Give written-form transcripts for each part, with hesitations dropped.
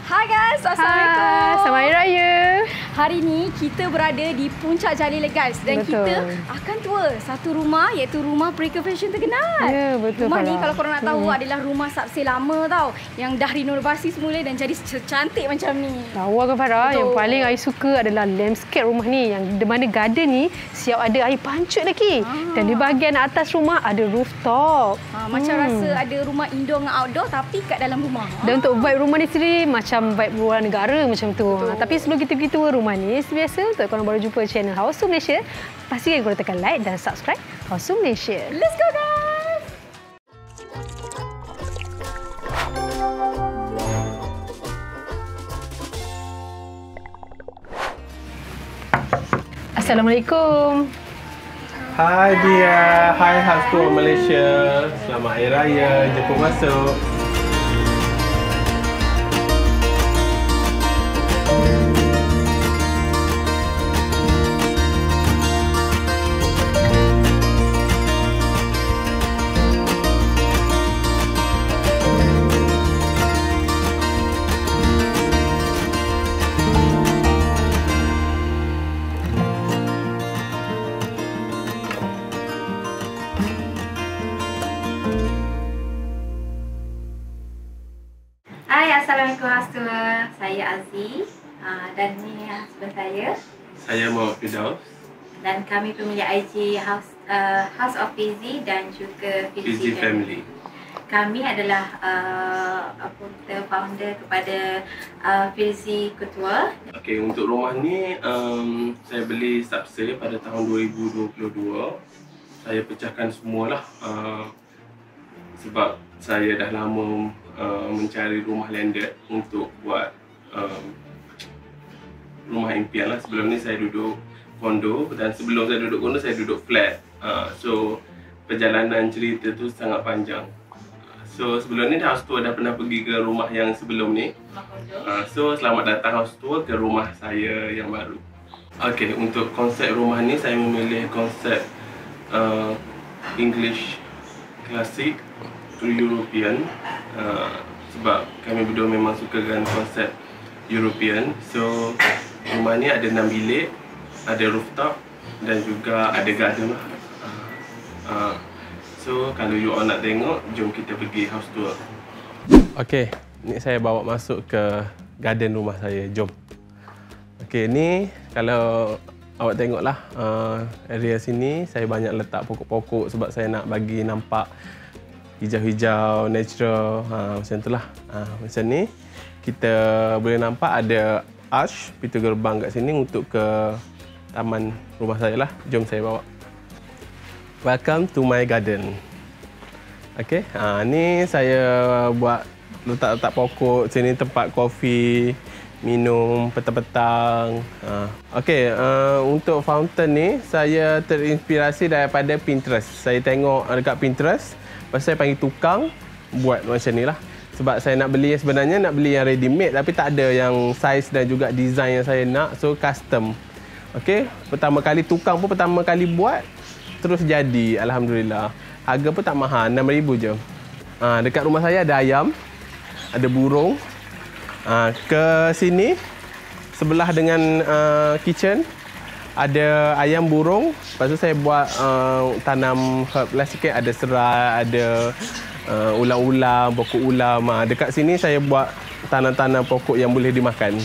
Hai guys, Assalamualaikum. Hai, selamat Hari Raya. Hari ni kita berada di Puncak Jalil guys dan Betul. kita akan tour satu rumah iaitu rumah Preconvention terkenal. Ya, betul. Rumah ni kalau korang nak tahu adalah rumah Sabsi lama tau yang dah renovasi semula dan jadi cantik macam ni. Lawa kan Farah, yang paling I suka adalah landscape rumah ni yang di mana garden ni siap ada air pancut lagi. Dan di bahagian atas rumah ada rooftop. Macam rasa ada rumah indoor dengan outdoor tapi kat dalam rumah. Dan untuk vibe rumah ni sendiri macam vibe luar negara macam tu. Tapi sebelum kita pergi tour rumah ni, sebiasa untuk korang baru jumpa channel House of Malaysia, pastikan korang tekan like dan subscribe House of Malaysia. Let's go guys! Assalamualaikum. Hai dia, hai House of Malaysia. Selamat Hari Raya, jemput masuk. Hai, Assalamualaikum Astur. Saya Aziz dan ni husband saya. Saya Muhammad Firdaus. Dan kami pemilik IG House of Fizi dan juga Fizi Family. Kami adalah founder kepada Fizi Couture. Okey, untuk rumah ni saya beli subsale pada tahun 2022. Saya pecahkan semualah sebab saya dah lama mencari rumah landed untuk buat rumah impian lah. Sebelum ni saya duduk kondo dan sebelum saya duduk kondo saya duduk flat. So perjalanan cerita tu sangat panjang. So sebelum ni House Tour dah pernah pergi ke rumah yang sebelum ni. So selamat datang House Tour ke rumah saya yang baru. Okey, untuk konsep rumah ni saya memilih konsep English klasik to European sebab kami berdua memang suka dengan konsep European. So rumah ni ada 6 bilik, ada rooftop dan juga ada garden lah. So kalau you all nak tengok, jom kita pergi house tour. Okey, ni saya bawa masuk ke garden rumah saya. Jom. Okey, ni kalau awak tengoklah area sini saya banyak letak pokok-pokok sebab saya nak bagi nampak hijau-hijau, natural, macam itulah. Macam ni, kita boleh nampak ada arch, pintu gerbang kat sini untuk ke taman rumah saya lah. Jom saya bawa. Welcome to my garden. Okey, ni saya buat letak-letak pokok. Sini tempat kopi, minum petang-petang. Okey, untuk fountain ni, saya terinspirasi daripada Pinterest. Saya tengok dekat Pinterest. Lepas saya panggil tukang buat macam ni lah. Sebab saya nak beli yang sebenarnya nak beli yang ready made tapi tak ada yang size dan juga design yang saya nak. So custom. Okey, pertama kali tukang pun pertama kali buat terus jadi, alhamdulillah. Harga pun tak mahal, 6,000 je. Dekat rumah saya ada ayam, ada burung. Ke sini sebelah dengan kitchen ada ayam, burung. Lepas tu saya buat tanam herb lah sikit. Ada serai, ada ulam-ulam, pokok ulam. Dekat sini saya buat tanam-tanam pokok yang boleh dimakan.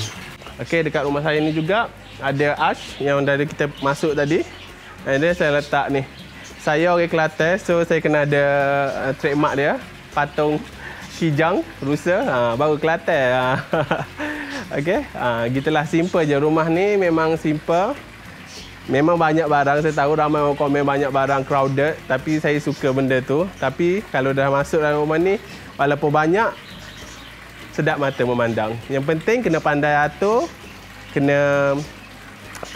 Okey, dekat rumah saya ni juga ada arch yang dari kita masuk tadi. Dan dia saya letak ni. Saya orang Kelantan, so saya kena ada trademark dia. Patung kijang, rusa, baru Kelantan. Okey, gitulah, simple je. Rumah ni memang simple. Memang banyak barang, saya tahu ramai orang komen banyak barang, crowded. Tapi saya suka benda tu. Tapi kalau dah masuk dalam rumah ni, walaupun banyak, sedap mata memandang. Yang penting kena pandai atur, kena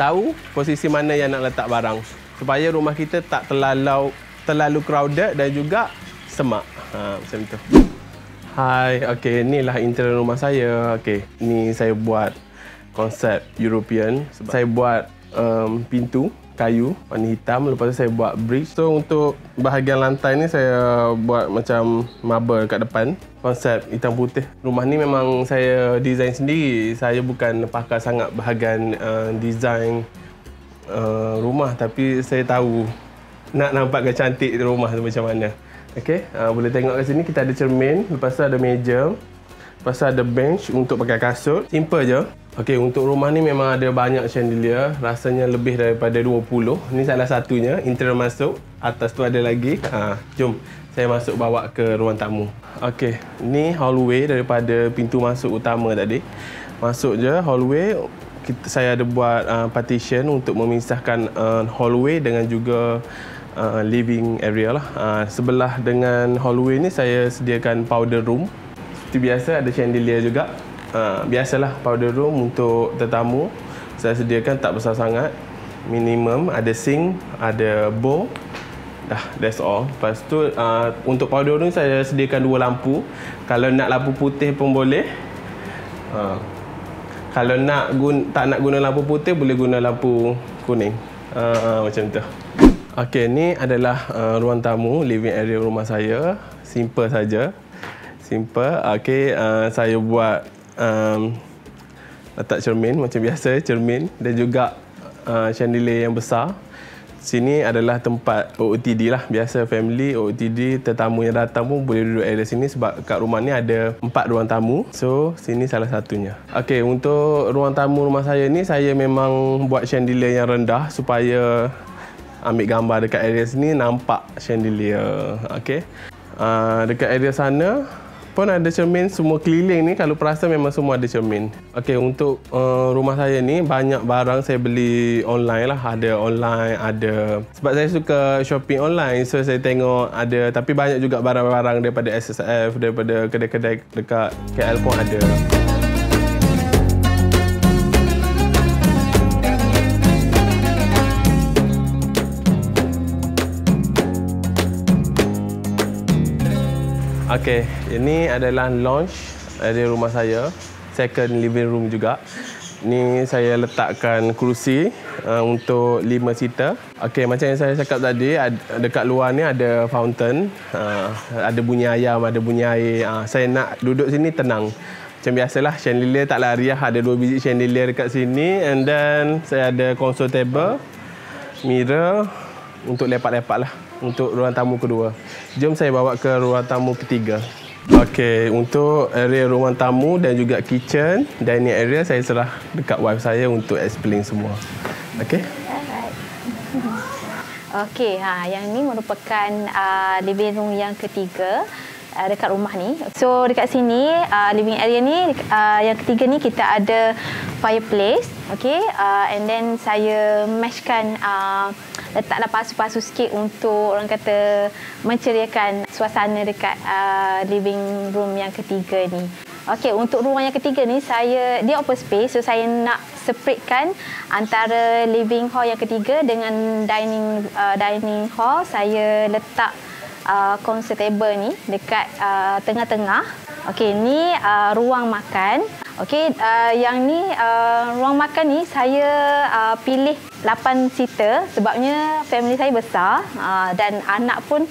tahu posisi mana yang nak letak barang. Supaya rumah kita tak terlalu crowded dan juga semak. Macam tu. Hai, okey, inilah interior rumah saya. Okey, ni saya buat konsep European. Saya buat pintu kayu warna hitam, lepas tu saya buat bridge. So untuk bahagian lantai ni saya buat macam marble kat depan. konsep hitam putih. Rumah ni memang saya design sendiri. Saya bukan pakar sangat bahagian design rumah, tapi saya tahu nak nampakkan cantik rumah tu macam mana. Okey, boleh tengok kat sini kita ada cermin, lepas tu ada meja, lepas tu ada bench untuk pakai kasut. Simple je. Okey, untuk rumah ni memang ada banyak chandelier, rasanya lebih daripada 20. Ni salah satunya, interior masuk. Atas tu ada lagi. Jom saya masuk bawa ke ruang tamu. Okey, ni hallway daripada pintu masuk utama tadi. Masuk je hallway. Saya ada buat partition untuk memisahkan hallway dengan juga living area lah. Sebelah dengan hallway ni saya sediakan powder room. Seperti biasa ada chandelier juga. Biasalah powder room untuk tetamu. Saya sediakan tak besar sangat. Minimum ada sink, ada bowl. Dah, that's all. Lepas tu untuk powder room saya sediakan 2 lampu. Kalau nak lampu putih pun boleh. Kalau tak nak guna lampu putih, boleh guna lampu kuning. Macam tu. Okey, ni adalah ruang tamu, living area rumah saya. Simple saja. Simple. Okey, saya buat letak cermin macam biasa, cermin dan juga chandelier yang besar. Sini adalah tempat OOTD lah. Biasa family, OOTD, tetamu yang datang pun boleh duduk area sini sebab kat rumah ni ada 4 ruang tamu. So, sini salah satunya. Okey, untuk ruang tamu rumah saya ni, saya memang buat chandelier yang rendah supaya ambil gambar dekat area sini nampak chandelier. Okey. Dekat area sana pun ada cermin, semua keliling ni kalau perasan memang semua ada cermin. Okey, untuk rumah saya ni banyak barang saya beli online lah. Ada online, ada sebab saya suka shopping online, so saya tengok ada, tapi banyak juga barang-barang daripada SSF, daripada kedai-kedai dekat KL pun ada. Okey, ini adalah lounge area rumah saya. Second living room juga. Ni saya letakkan kerusi untuk 5 seater. Okey, macam yang saya cakap tadi, dekat luar ni ada fountain. Ada bunyi ayam, ada bunyi air. Saya nak duduk sini tenang. Macam biasalah, chandelier tak lari lah. Ada 2 biji chandelier dekat sini. And then saya ada console table, mirror untuk lepak-lepak lah. Untuk ruang tamu kedua. Jom saya bawa ke ruang tamu ketiga. Okey, untuk area ruang tamu dan juga kitchen, dining area, saya serah dekat wife saya untuk explain semua. Okey? Alright. Okey, yang ini merupakan living room yang ketiga dekat rumah ni. So dekat sini living area ni yang ketiga ni kita ada fireplace, okey, and then saya matchkan letaklah pasu-pasu sikit untuk orang kata menceriakan suasana dekat living room yang ketiga ni. Okey, untuk ruang yang ketiga ni dia open space, so saya nak separatekan antara living hall yang ketiga dengan dining hall. Saya letak console table ni dekat tengah-tengah. Okey, ni ruang makan. Okey, yang ni ruang makan ni saya pilih 8 seater sebabnya family saya besar dan anak pun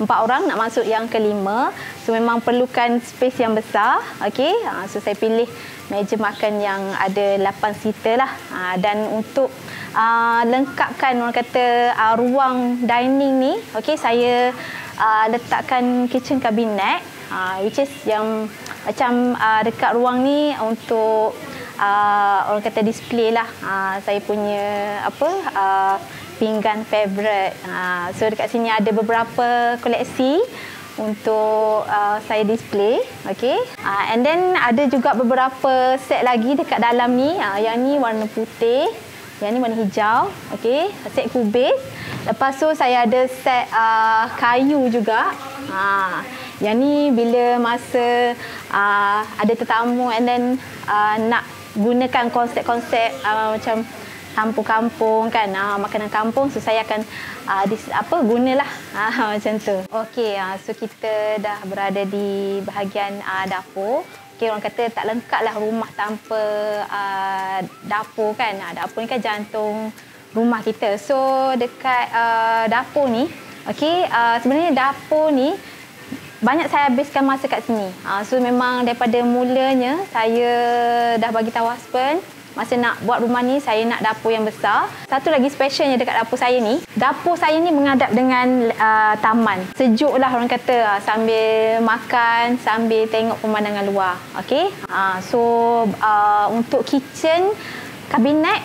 4 orang nak masuk yang kelima. So memang perlukan space yang besar. Okey, so saya pilih meja makan yang ada 8 seater lah. Dan untuk lengkapkan orang kata ruang dining ni, okey, saya letakkan kitchen cabinet, which is yang macam dekat ruang ni untuk orang kata display lah saya punya pinggan favourite. So dekat sini ada beberapa koleksi untuk saya display. Okay. And then ada juga beberapa set lagi dekat dalam ni. Yang ni warna putih, yang ni warna hijau. Okay. Set kubis. Lepas tu saya ada set kayu juga. Yang ni bila masa ada tetamu and then nak gunakan konsep-konsep macam kampung-kampung kan, makanan kampung, so saya akan gunalah macam tu. Okey, so kita dah berada di bahagian dapur. Okey, orang kata tak lengkap lah rumah tanpa dapur kan. Dapur ni kan jantung rumah kita. So dekat dapur ni, okey, sebenarnya dapur ni banyak saya habiskan masa kat sini. So memang daripada mulanya saya dah bagi tahu husband masa nak buat rumah ni saya nak dapur yang besar. Satu lagi specialnya dekat dapur saya ni, dapur saya ni menghadap dengan taman. Sejuk lah orang kata, sambil makan, sambil tengok pemandangan luar. Okey. So untuk kitchen, kabinet,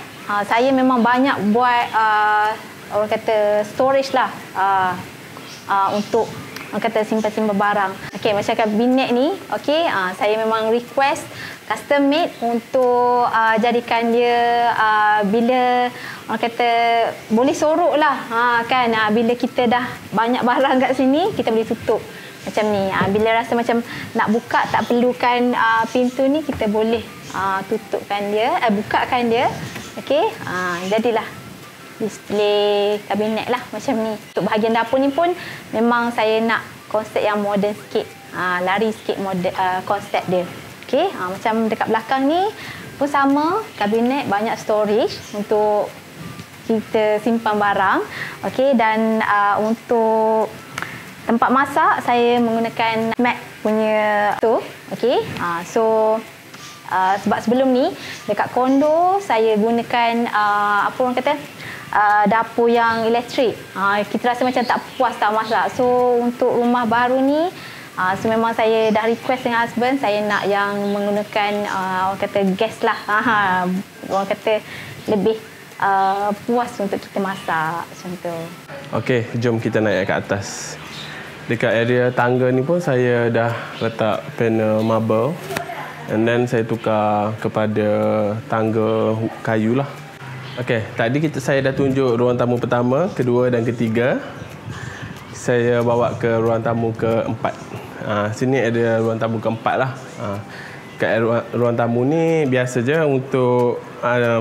saya memang banyak buat orang kata storage lah. Untuk orang kata simpan-simpan barang. Okey, macam kabinet ni, okey, saya memang request custom made untuk jadikan dia bila orang kata boleh sorok lah. Kan bila kita dah banyak barang kat sini, kita boleh tutup macam ni. Bila rasa macam nak buka tak perlukan pintu ni, kita boleh tutupkan dia, bukakan dia. Okey, jadilah display kabinet lah macam ni. Untuk bahagian dapur ni pun memang saya nak konsep yang moden sikit. Lari sikit konsep dia. Okey, macam dekat belakang ni pun sama, kabinet banyak storage untuk kita simpan barang. Okey, dan untuk tempat masak saya menggunakan Mac punya tu. Okey, so sebab sebelum ni dekat kondo saya gunakan apa orang kata dapur yang elektrik. Kita rasa macam tak puas tak masak. So untuk rumah baru ni so memang saya dah request dengan husband, saya nak yang menggunakan orang kata gas lah. Orang kata lebih puas untuk kita masak macam tu. Okey, jom kita naik ke atas. Dekat area tangga ni pun saya dah letak panel marble. And then saya tukar kepada tangga kayu lah. Okey, tadi saya dah tunjuk ruang tamu pertama, kedua dan ketiga. Saya bawa ke ruang tamu keempat. Sini ada ruang tamu keempat lah. Kat ruang tamu ni biasa je untuk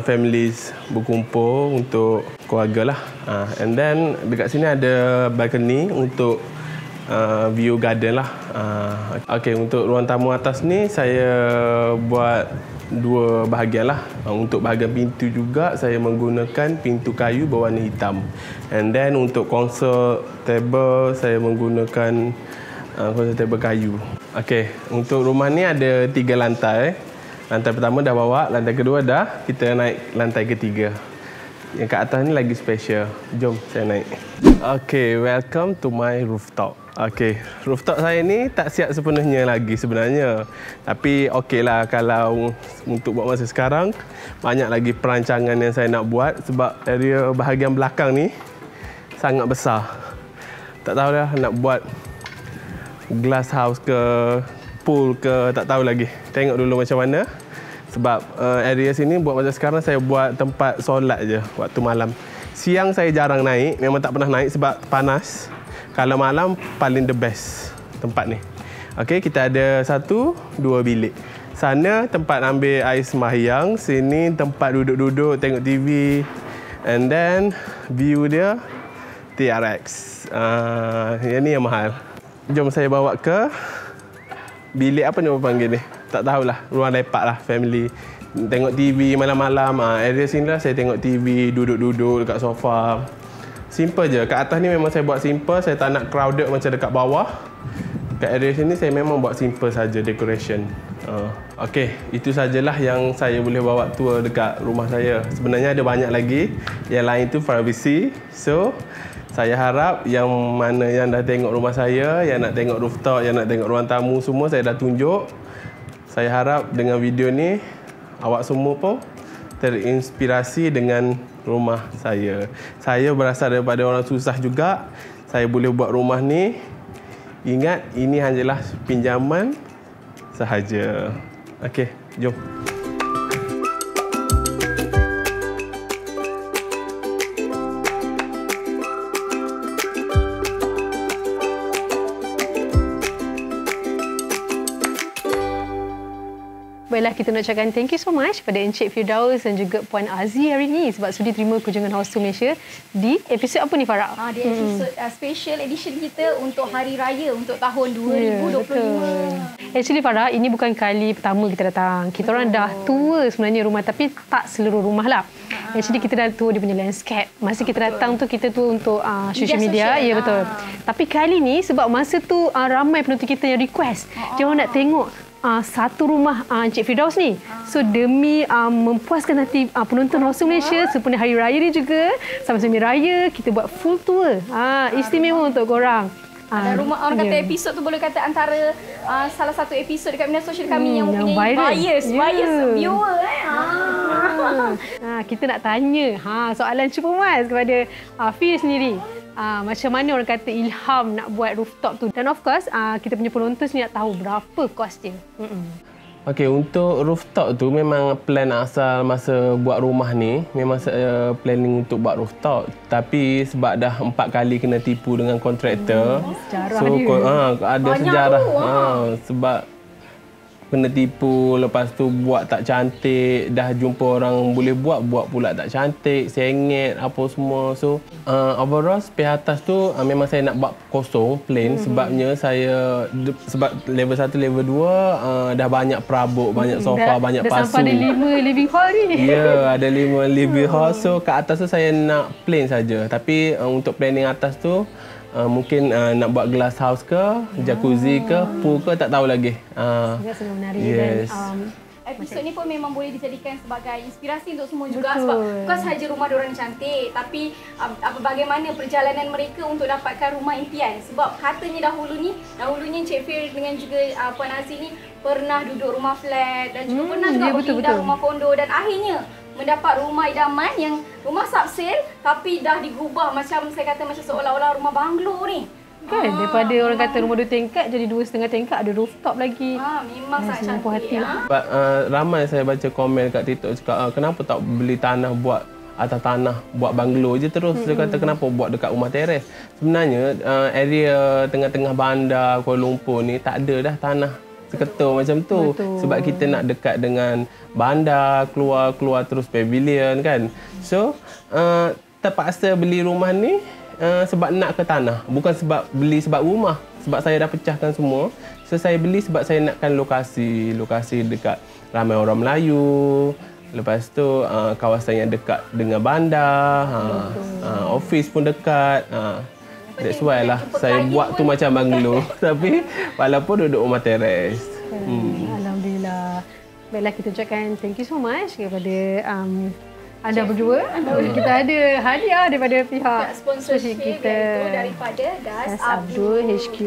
families berkumpul, untuk keluarga lah. And then dekat sini ada balcony untuk view garden lah. Okey, untuk ruang tamu atas ni saya buat dua bahagian lah. Untuk bahagian pintu juga saya menggunakan pintu kayu berwarna hitam. And then untuk console table saya menggunakan console table kayu. Okey, untuk rumah ni ada 3 lantai. Lantai pertama dah bawa, lantai kedua dah, kita naik lantai ketiga. Yang kat atas ni lagi special. Jom saya naik. Okey, welcome to my rooftop. Okey, rooftop saya ni tak siap sepenuhnya lagi sebenarnya. Tapi okeylah kalau untuk buat masa sekarang, banyak lagi perancangan yang saya nak buat sebab area bahagian belakang ni sangat besar. Tak tahulah nak buat glass house ke, pool ke, tak tahu lagi. Tengok dulu macam mana. Sebab area sini buat masa sekarang saya buat tempat solat je waktu malam. Siang saya jarang naik, memang tak pernah naik sebab panas. Kalau malam paling the best tempat ni. Okey, kita ada 1, 2 bilik. Sana tempat ambil air sembahyang, sini tempat duduk-duduk tengok TV. And then view dia TRX. Yang ni yang mahal. Jom saya bawa ke bilik apa ni orang panggil ni? Tak tahulah, ruang lepak lah family. Tengok TV malam-malam. Area sini lah saya tengok TV, duduk-duduk dekat sofa. Simple je. Kat atas ni memang saya buat simple. Saya tak nak crowded macam dekat bawah. Kat area sini saya memang buat simple saja decoration. Okey, itu sajalah yang saya boleh bawa tour dekat rumah saya. Sebenarnya ada banyak lagi. Yang lain tu privacy. So, saya harap yang mana yang dah tengok rumah saya, yang nak tengok rooftop, yang nak tengok ruang tamu, semua saya dah tunjuk. Saya harap dengan video ni, awak semua pun terinspirasi dengan rumah saya. Saya berasal daripada orang susah juga. Saya boleh buat rumah ni. Ingat, ini hanyalah pinjaman sahaja. Okey, jom. Baiklah, kita nak ucapkan thank you so much pada Encik Firdaus dan juga Puan Aziz hari ini sebab sudi terima kunjungan House to Malaysia di episod apa ni, Farah? Di episod special edition kita untuk Hari Raya untuk tahun 2025. Actually, Farah, ini bukan kali pertama kita datang. Kita orang dah tua sebenarnya rumah, tapi tak seluruh rumah lah. Actually kita dah tour dia punya landscape. Masa kita datang tu kita tu untuk social media. Ya betul. Tapi kali ni sebab masa tu ramai penonton kita yang request. Dia orang nak tengok satu rumah Encik Firdaus ni. So demi mempuaskan hati penonton House of Malaysia sempena Hari Raya ni juga, sama-sama Raya kita buat full tour. Istimewa untuk korang. Dan rumah orang kata episod tu boleh kata antara salah satu episod dekat media sosial kami yang mempunyai bias viewer. Kita nak tanya soalan cuba Mas kepada Fi sendiri. Macam mana orang kata ilham nak buat rooftop tu? Dan of course kita punya penonton sini nak tahu berapa kos dia. Okey, untuk rooftop tu memang plan asal masa buat rumah ni memang saya planning untuk buat rooftop. Tapi sebab dah 4 kali kena tipu dengan kontraktor, sejarah so dia. ada Banyak sejarah. tu, Sebab kena tipu, lepas tu buat tak cantik, dah jumpa orang boleh buat pula tak cantik, sengit apa semua. So overall pihak atas tu memang saya nak buat kosong, plain. Sebabnya saya sebab level 1, level 2 dah banyak perabot, banyak sofa, banyak dah pasu. Sampai ada 5 living hall ni. Ya, ada 5 living hall. So kat atas tu saya nak plain saja. Tapi untuk planning atas tu mungkin nak buat glass house ke, jacuzzi ke, pool ke, tak tahu lagi. Sangat menarik. Yes. Dan Episod ni pun memang boleh dijadikan sebagai inspirasi untuk semua juga. Betul. Sebab bukan sahaja rumah diorang cantik, tapi bagaimana perjalanan mereka untuk dapatkan rumah impian. Sebab katanya dahulunya Encik Fir dengan juga Puan Aziz ni pernah duduk rumah flat dan juga pernah juga berpindah rumah kondo dan akhirnya mendapat rumah idaman yang rumah subsale tapi dah digubah macam saya kata macam seolah-olah rumah banglo ni. Kan daripada orang kata rumah 2 tingkat jadi 2,5 tingkat, ada rooftop lagi. Memang sangat puas cantik. hati. Ramai saya baca komen kat TikTok cakap kenapa tak beli tanah buat atas tanah, buat banglo je terus. Dia kata kenapa buat dekat rumah teres. Sebenarnya area tengah-tengah bandar Kuala Lumpur ni tak ada dah tanah seketul macam tu. Betul. Sebab kita nak dekat dengan bandar, keluar terus pavilion kan. So terpaksa beli rumah ni sebab nak ke tanah, bukan sebab beli sebab rumah. Sebab saya dah pecahkan semua. So saya beli sebab saya nakkan lokasi dekat ramai orang Melayu. Lepas tu kawasan yang dekat dengan bandar, office pun dekat. That's why lah saya buat tu macam banglo. Tapi walaupun duduk rumah teres. Alhamdulillah. Baiklah, kita ucapkan thank you so much kepada anda berdua. Kita ada hadiah daripada pihak sponsorship kita, iaitu daripada Das Abdul HQ.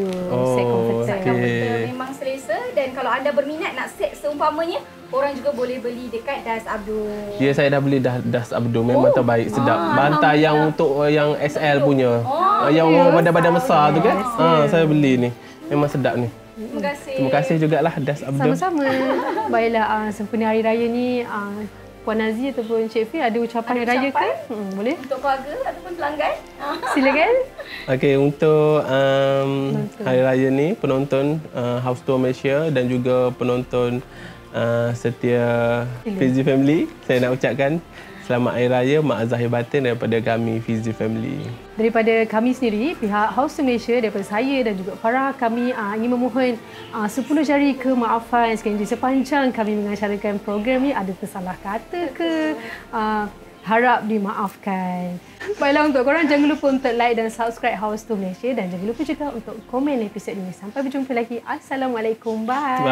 Set comforter. Comforter memang selesa dan kalau anda berminat nak set seumpamanya, orang juga boleh beli dekat Das Abdul. Ya, saya dah beli Das Abdul. Memang terbaik, sedap. Bantal yang untuk yang SL punya. Yang badan-badan besar tu kan. Saya beli ni. Memang sedap ni. Terima kasih. Terima kasih jugalah Das Abdul. Sama-sama. Baiklah, sempena Hari Raya ni, Puan Aziz ataupun Encik Fir ada ucapan Hari Raya ke? Boleh? Untuk keluarga ataupun pelanggan. Silakan. Okey, untuk Hari Raya ni penonton House Tour Malaysia dan juga penonton setia Fizi Family, saya nak ucapkan selamat Hari Raya Mak Zahir Batin daripada kami Fizi Family. Daripada kami sendiri, pihak House of Malaysia, daripada saya dan juga Farah, kami ingin memohon 10 jari kemaafan sekali sepanjang kami mengacarkan program ni ada tersalah kata ke, harap dimaafkan. Baiklah, untuk korang jangan lupa untuk like dan subscribe House to Malaysia dan jangan lupa juga untuk komen episod ini. Sampai berjumpa lagi. Assalamualaikum. Bye.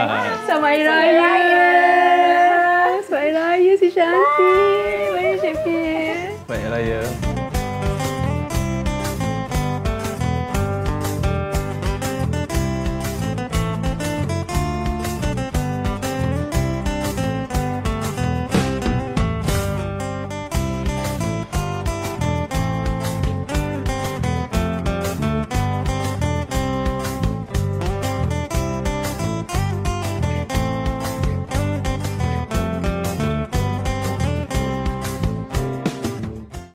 Selamat Hari Raya. Selamat Hari Raya si cantik. Bye, Encik Fir. Selamat Hari Raya.